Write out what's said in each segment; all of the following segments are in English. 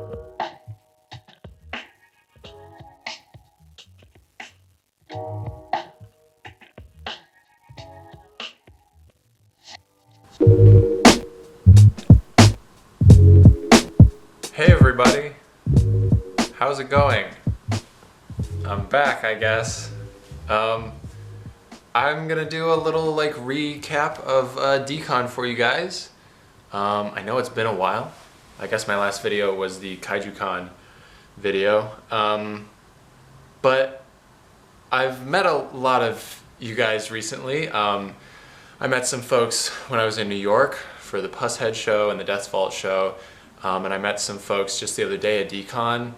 Hey everybody, how's it going? I'm back, I guess. I'm gonna do a little recap of DesignerCon for you guys. I know it's been a while. I guess my last video was the KaijuCon video. But I've met a lot of you guys recently. I met some folks when I was in New York for the Pushead show and the Death's Vault show. And I met some folks just the other day at DesignerCon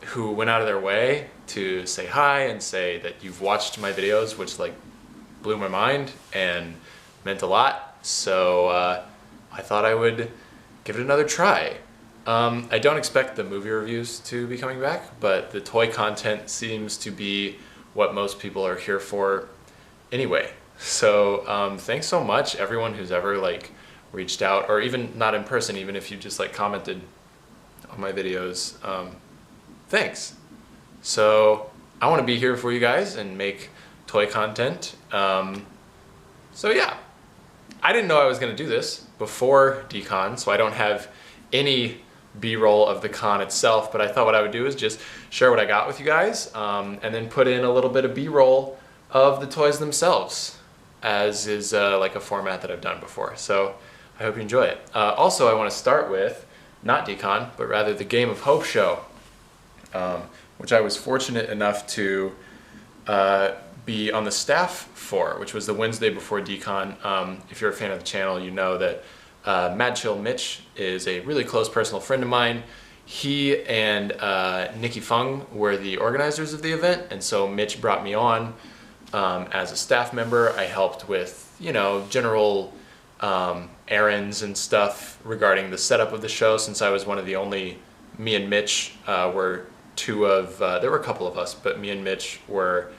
who went out of their way to say hi and say that you've watched my videos, which blew my mind and meant a lot. So I thought I would give it another try. I don't expect the movie reviews to be coming back, but the toy content seems to be what most people are here for anyway. So thanks so much everyone who's ever reached out, or even not in person, even if you just commented on my videos. Thanks. So I want to be here for you guys and make toy content. So yeah, I didn't know I was going to do this before DesignerCon, so I don't have any B-roll of the con itself, but I thought what I would do is just share what I got with you guys, and then put in a little bit of B-roll of the toys themselves, as is a format that I've done before. So I hope you enjoy it. Also, I want to start with not DesignerCon, but rather the Game of Hope show, which I was fortunate enough to be on the staff for, which was the Wednesday before DesignerCon. If you're a fan of the channel, you know that Mad Chill Mitch is a really close personal friend of mine. He and Nikki Fung were the organizers of the event, and so Mitch brought me on as a staff member. I helped with, general errands and stuff regarding the setup of the show, since I was one of the only, me and Mitch were two of, there were a couple of us, but me and Mitch were,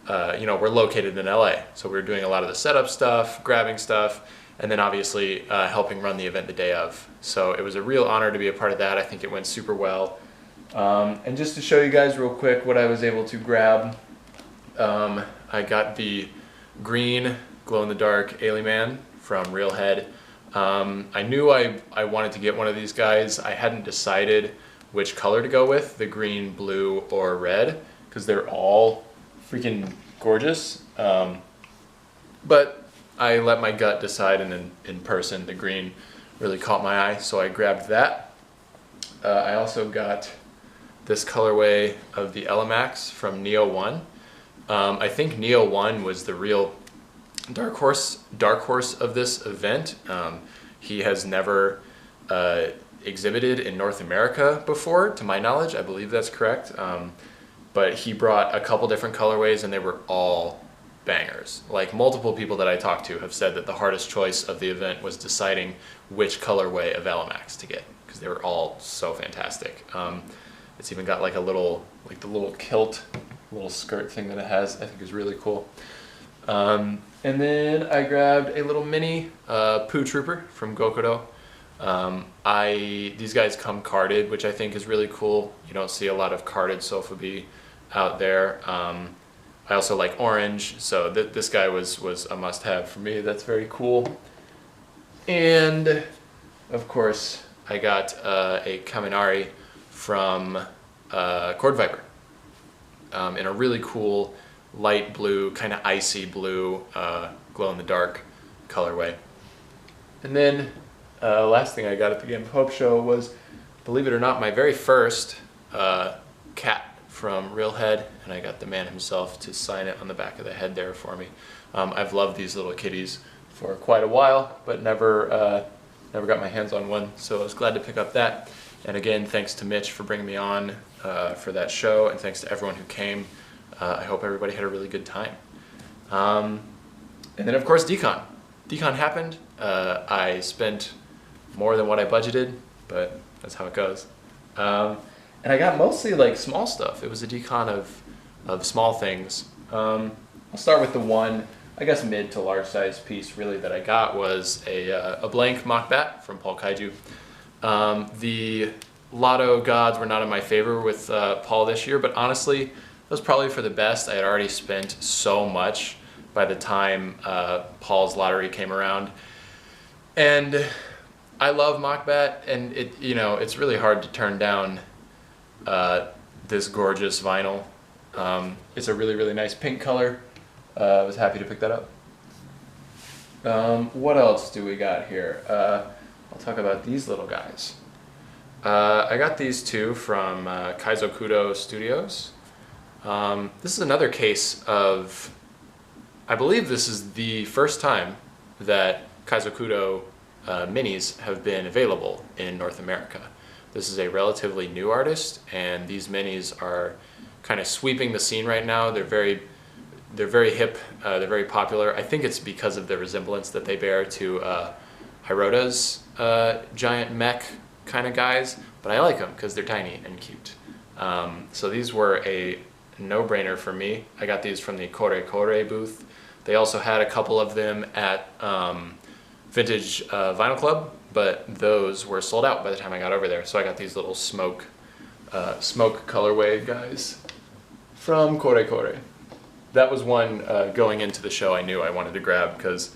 we're located in LA. So we were doing a lot of the setup stuff, grabbing stuff, and then obviously helping run the event the day of. So it was a real honor to be a part of that. I think it went super well. And just to show you guys real quick what I was able to grab, I got the green glow-in-the-dark Alien from Reelhead. I knew I wanted to get one of these guys. I hadn't decided which color to go with, the green, blue, or red, because they're all freaking gorgeous. But I let my gut decide, and in person, the green really caught my eye, so I grabbed that. I also got this colorway of the Elemax from Neo 1. I think Neo 1 was the real dark horse of this event. He has never exhibited in North America before, to my knowledge. I believe that's correct. But he brought a couple different colorways, and they were all bangers. Multiple people that I talked to have said that the hardest choice of the event was deciding which colorway of Elemax to get, because they were all so fantastic. It's even got a little, the little kilt, little skirt thing that it has, I think is really cool. And then I grabbed a little mini Poo Trooper from Gokudo. These guys come carded, which I think is really cool. You don't see a lot of carded Sofubi out there. I also like orange, so this guy was a must-have for me. That's very cool. And of course, I got a Kaminari from Cord Viper in a really cool light blue, kind of icy blue, glow-in-the-dark colorway. And then last thing I got at the Game of Hope show was, believe it or not, my very first cat from Reelhead, and I got the man himself to sign it on the back of the head there for me. I've loved these little kitties for quite a while, but never got my hands on one, so I was glad to pick up that. And again, thanks to Mitch for bringing me on for that show, and thanks to everyone who came. I hope everybody had a really good time. And then of course DesignerCon. DesignerCon happened. I spent more than what I budgeted, but that's how it goes. And I got mostly small stuff. It was a DesignerCon of small things. I'll start with the one, I guess mid to large size piece really that I got was a blank mock bat from Paul Kaiju. The Lotto gods were not in my favor with Paul this year, but honestly, it was probably for the best. I had already spent so much by the time Paul's lottery came around. And I love Mockbat, and it's really hard to turn down this gorgeous vinyl. It's a really, really nice pink color. I was happy to pick that up. What else do we got here? I'll talk about these little guys. I got these two from Cosmo Kudo Studios. This is another case of, I believe this is the first time that Cosmo Kudo minis have been available in North America. This is a relatively new artist, and these minis are kind of sweeping the scene right now. They're very hip, they're very popular. I think it's because of the resemblance that they bear to Hirota's giant mech kind of guys, but I like them because they're tiny and cute. So these were a no-brainer for me. I got these from the Kore Kore booth. They also had a couple of them at Vintage Vinyl Club, but those were sold out by the time I got over there. So I got these little smoke colorway guys from Kore Kore. That was one going into the show I knew I wanted to grab, because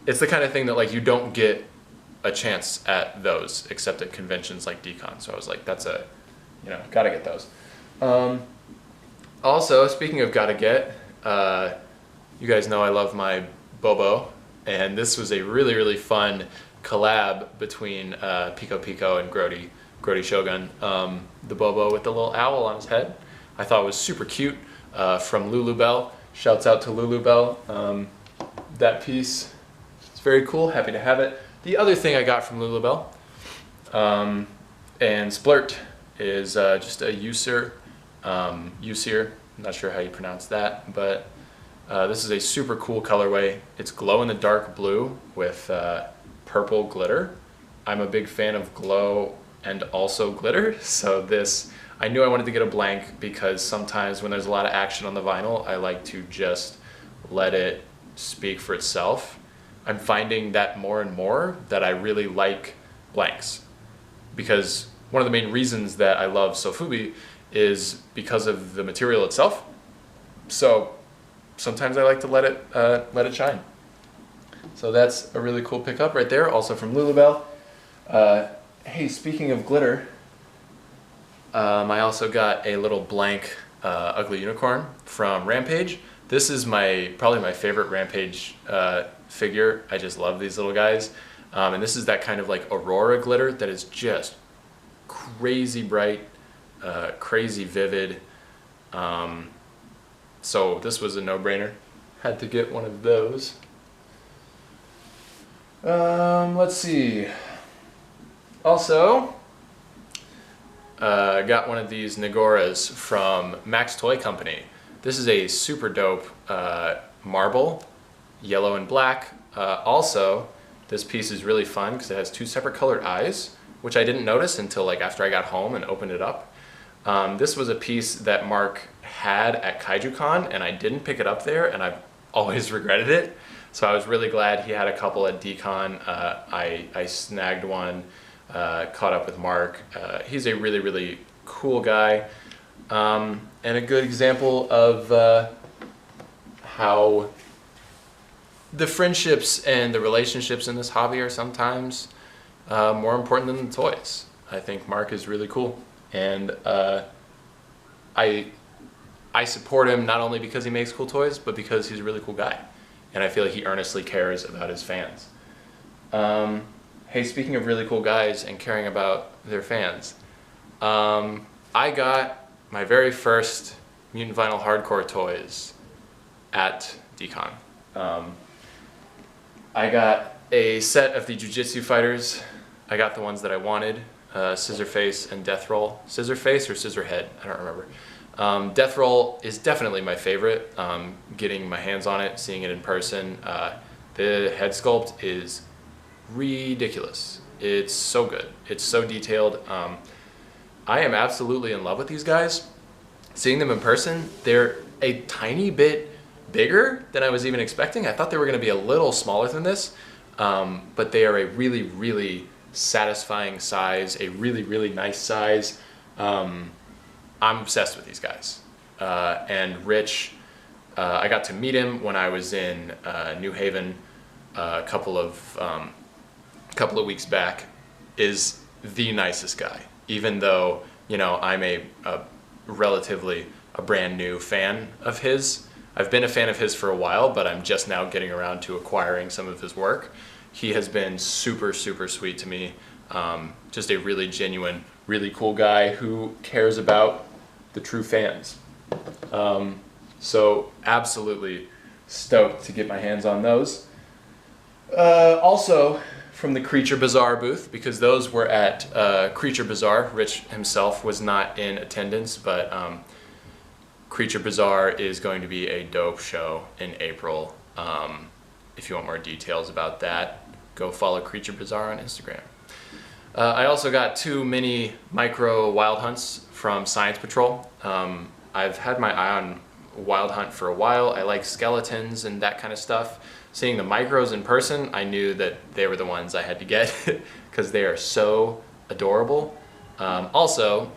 it's the kind of thing that like you don't get a chance at those except at conventions like DesignerCon. So I was like, that's a, gotta get those. Also, speaking of gotta get, you guys know I love my Bobo, and this was a really, really fun collab between Pico Pico and Grody Shogun. The Bobo with the little owl on his head, I thought was super cute, from Lulu Belle. Shouts out to Lulu Belle. That piece, it's very cool, happy to have it. The other thing I got from Lulu Belle, and Splurt, is just a Usir, I'm not sure how you pronounce that, but this is a super cool colorway. It's glow-in-the-dark blue with purple glitter. I'm a big fan of glow and also glitter, so this, I knew I wanted to get a blank because sometimes when there's a lot of action on the vinyl, I like to just let it speak for itself. I'm finding that more and more that I really like blanks, because one of the main reasons that I love Sofubi is because of the material itself. So sometimes I like to let it shine. So that's a really cool pickup right there, also from Lulu Belle. Hey, speaking of glitter, I also got a little blank Ugly Unicorn from Rampage. This is probably my favorite Rampage figure. I just love these little guys. And this is that kind of like Aurora glitter that is just crazy bright, crazy vivid. So this was a no-brainer. Had to get one of those. Let's see. Also, got one of these Nagoras from Max Toy Company. This is a super dope marble, yellow and black. Also, this piece is really fun because it has two separate colored eyes, which I didn't notice until like after I got home and opened it up. This was a piece that Mark had at KaijuCon, and I didn't pick it up there, and I've always regretted it. So I was really glad he had a couple at DCon. I snagged one, caught up with Mark. He's a really, really cool guy, and a good example of how the friendships and the relationships in this hobby are sometimes more important than the toys. I think Mark is really cool, and I support him not only because he makes cool toys, but because he's a really cool guy, and I feel like he earnestly cares about his fans. Hey, speaking of really cool guys and caring about their fans, I got my very first Mutant Vinyl Hardcore toys at DCon. I got a set of the Jiu-Jitsu fighters. I got the ones that I wanted, Scissorface and Deathroll. Scissorface or Scissorhead, I don't remember. Deathroll is definitely my favorite. Getting my hands on it, seeing it in person. The head sculpt is ridiculous. It's so good. It's so detailed. I am absolutely in love with these guys. Seeing them in person, they're a tiny bit bigger than I was even expecting. I thought they were going to be a little smaller than this, but they are a really, really satisfying size, a really, really nice size. I'm obsessed with these guys. And Rich, I got to meet him when I was in New Haven a couple of weeks back, is the nicest guy. Even though, you know, I'm a relatively brand new fan of his. I've been a fan of his for a while, but I'm just now getting around to acquiring some of his work. He has been super, super sweet to me. Just a really genuine, really cool guy who cares about the true fans. So absolutely stoked to get my hands on those. Also from the Creature Bazaar booth, because those were at Creature Bazaar. Rich himself was not in attendance, but Creature Bazaar is going to be a dope show in April. If you want more details about that, go follow Creature Bazaar on Instagram. I also got 2 mini micro wild hunts from Science Patrol. I've had my eye on wild hunt for a while. I like skeletons and that kind of stuff. Seeing the micros in person, I knew that they were the ones I had to get because they are so adorable. Also,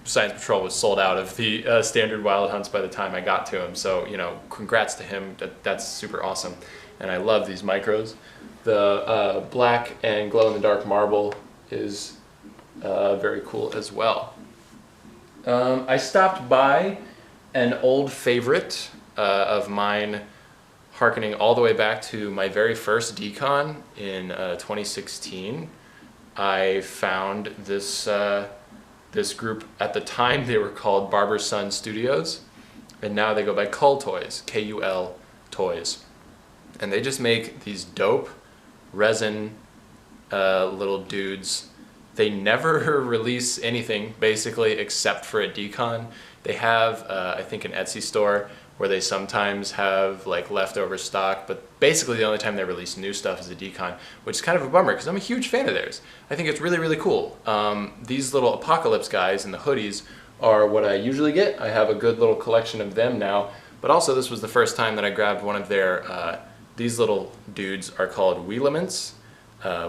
Science Patrol was sold out of the standard wild hunts by the time I got to him. So, you know, congrats to him. That's super awesome. And I love these micros. The black and glow-in-the-dark marble is very cool as well. I stopped by an old favorite of mine, harkening all the way back to my very first DesignerCon in 2016. I found this this group. At the time they were called Barber's Son Studios, and now they go by Kull Toys, K-U-L Toys. And they just make these dope resin little dudes. They never release anything basically except for at DesignerCon. They have I think an Etsy store where they sometimes have like leftover stock, but basically the only time they release new stuff is at DesignerCon, which is kind of a bummer because I'm a huge fan of theirs. I think it's really, really cool. These little apocalypse guys in the hoodies are what I usually get. I have a good little collection of them now, but also this was the first time that I grabbed one of their, these little dudes are called Wee-Elements,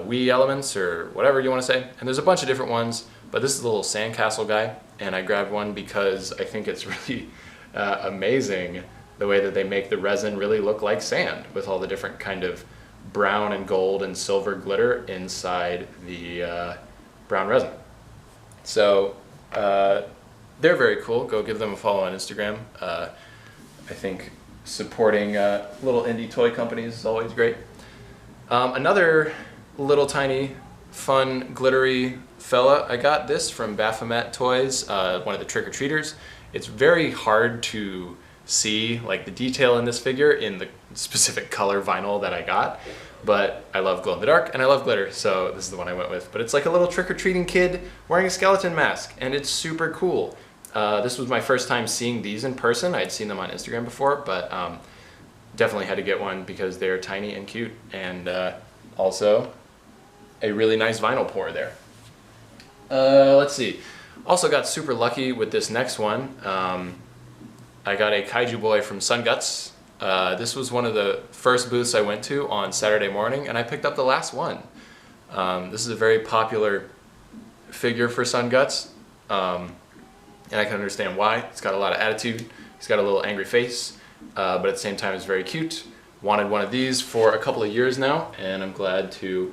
Wee-Elements, or whatever you want to say. And there's a bunch of different ones, but this is the little sandcastle guy, and I grabbed one because I think it's really amazing the way that they make the resin really look like sand with all the different kind of brown and gold and silver glitter inside the brown resin. So they're very cool. Go give them a follow on Instagram. I think supporting little indie toy companies is always great. Another little tiny fun glittery fella, I got this from Baphomet Toys, one of the trick-or-treaters. It's very hard to see like the detail in this figure in the specific color vinyl that I got, but I love glow in the dark and I love glitter, so this is the one I went with. But it's like a little trick-or-treating kid wearing a skeleton mask, and it's super cool. This was my first time seeing these in person. I'd seen them on Instagram before, but definitely had to get one because they're tiny and cute, and also a really nice vinyl pour there. Let's see. Also got super lucky with this next one. I got a Kaiju Boy from Sun Guts. This was one of the first booths I went to on Saturday morning, and I picked up the last one. This is a very popular figure for Sun Guts, and I can understand why. It's got a lot of attitude. He's got a little angry face, but at the same time it's very cute. Wanted one of these for a couple of years now, and I'm glad to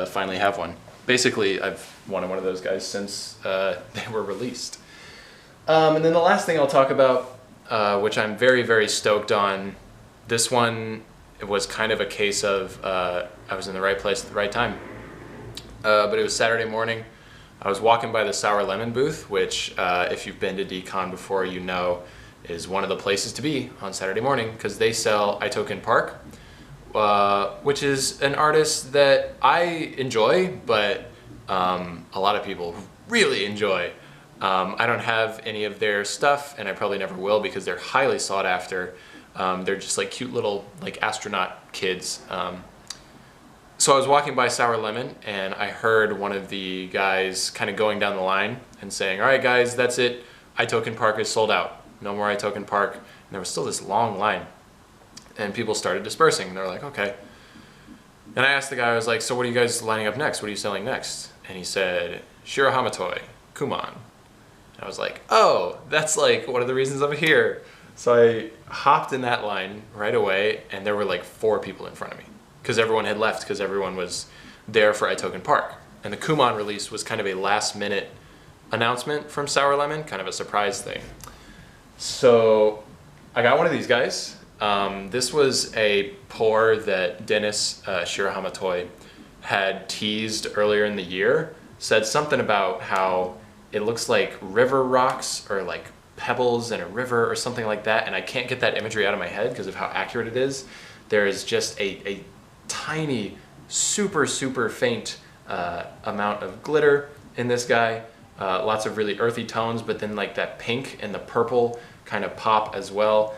finally have one. Basically, I've wanted one of those guys since they were released. And then the last thing I'll talk about, which I'm very, very stoked on, this one, it was kind of a case of I was in the right place at the right time. But it was Saturday morning. I was walking by the Sour Lemon booth, which if you've been to DesignerCon before, you know is one of the places to be on Saturday morning, because they sell iToken Park, which is an artist that I enjoy, but a lot of people really enjoy. I don't have any of their stuff, and I probably never will because they're highly sought after. They're just like cute little like astronaut kids. So I was walking by Sour Lemon, and I heard one of the guys kind of going down the line and saying, "All right guys, that's it. iToken Park is sold out. No more iToken Park." And there was still this long line. And people started dispersing. They're like, okay. And I asked the guy, I was like, so what are you guys lining up next? What are you selling next? And he said, Shirahamatoi, Kuman. And I was like, oh, that's like one of the reasons I'm here. So I hopped in that line right away, and there were like 4 people in front of me because everyone had left because everyone was there for Itoken Park. And the Kuman release was kind of a last minute announcement from Sour Lemon, kind of a surprise thing. So I got one of these guys. This was a pour that Dennis Shirahamatoi had teased earlier in the year, said something about how it looks like river rocks or like pebbles in a river or something like that, and I can't get that imagery out of my head because of how accurate it is. There is just a tiny, super faint amount of glitter in this guy. Lots of really earthy tones, but then like that pink and the purple kind of pop as well.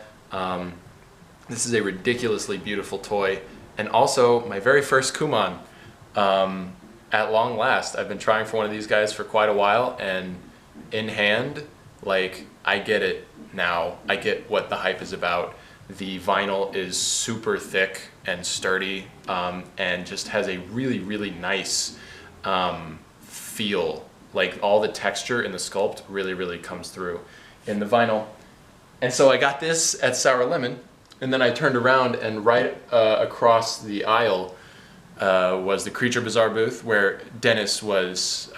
This is a ridiculously beautiful toy, and also my very first Kuman. At long last, I've been trying for one of these guys for quite a while, and in hand, like, I get it now. I get what the hype is about. The vinyl is super thick and sturdy, and just has a really nice feel. Like, all the texture in the sculpt really comes through in the vinyl. And so I got this at Sour Lemon, and then I turned around, and right across the aisle was the Creature Bazaar booth where Dennis was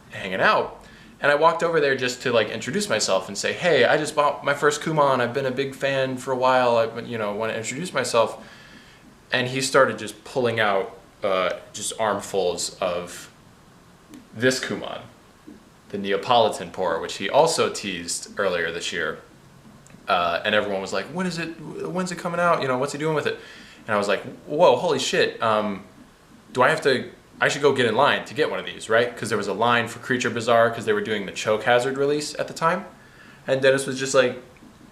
hanging out. And I walked over there just to like introduce myself and say, hey, I just bought my first Kuman. I've been a big fan for a while. I want to introduce myself. And he started just pulling out just armfuls of this Kuman, the Neapolitan pour, which he also teased earlier this year. And everyone was like, when's it coming out? What's he doing with it? And I was like, whoa, holy shit. I should go get in line to get one of these, right? Because there was a line for Creature Bazaar because they were doing the Choke Hazard release at the time. And Dennis was just like,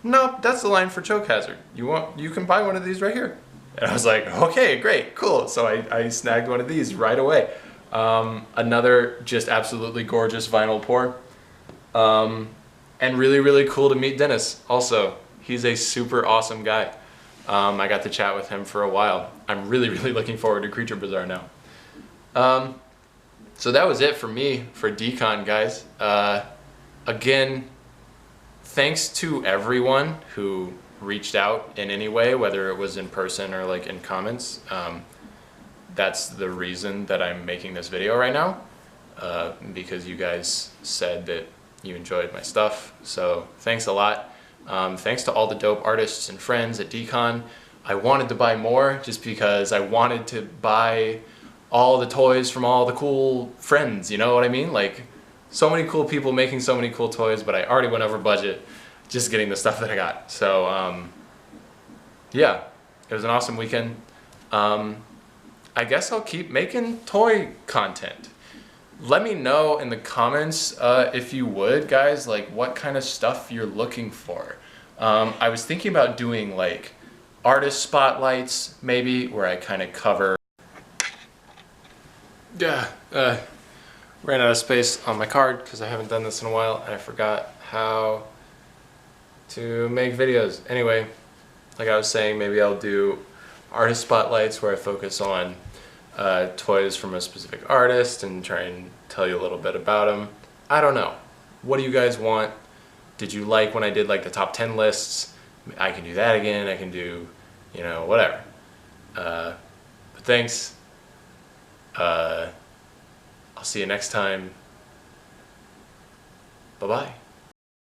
no, that's the line for Choke Hazard. You can buy one of these right here. And I was like, okay, great, cool. So I snagged one of these right away. Another just absolutely gorgeous vinyl pour. And really cool to meet Dennis also. He's a super awesome guy. I got to chat with him for a while. I'm really looking forward to Creature Bazaar now. So that was it for me for DCon, guys. Again, thanks to everyone who reached out in any way, whether it was in person or like in comments. That's the reason that I'm making this video right now, because you guys said that you enjoyed my stuff. So thanks a lot. Thanks to all the dope artists and friends at DCon. I wanted to buy more just because I wanted to buy all the toys from all the cool friends, you know what I mean? Like, so many cool people making so many cool toys, but I already went over budget just getting the stuff that I got. So, yeah, it was an awesome weekend. I guess I'll keep making toy content. Let me know in the comments, if you would, guys, like what kind of stuff you're looking for. I was thinking about doing like artist spotlights, maybe, where I kind of cover. Yeah, ran out of space on my card because I haven't done this in a while and I forgot how to make videos. Anyway, like I was saying, maybe I'll do artist spotlights where I focus on toys from a specific artist and try and tell you a little bit about them. I don't know. What do you guys want? Did you like when I did like the top 10 lists? I can do that again. I can do, whatever. But thanks. I'll see you next time. Bye-bye.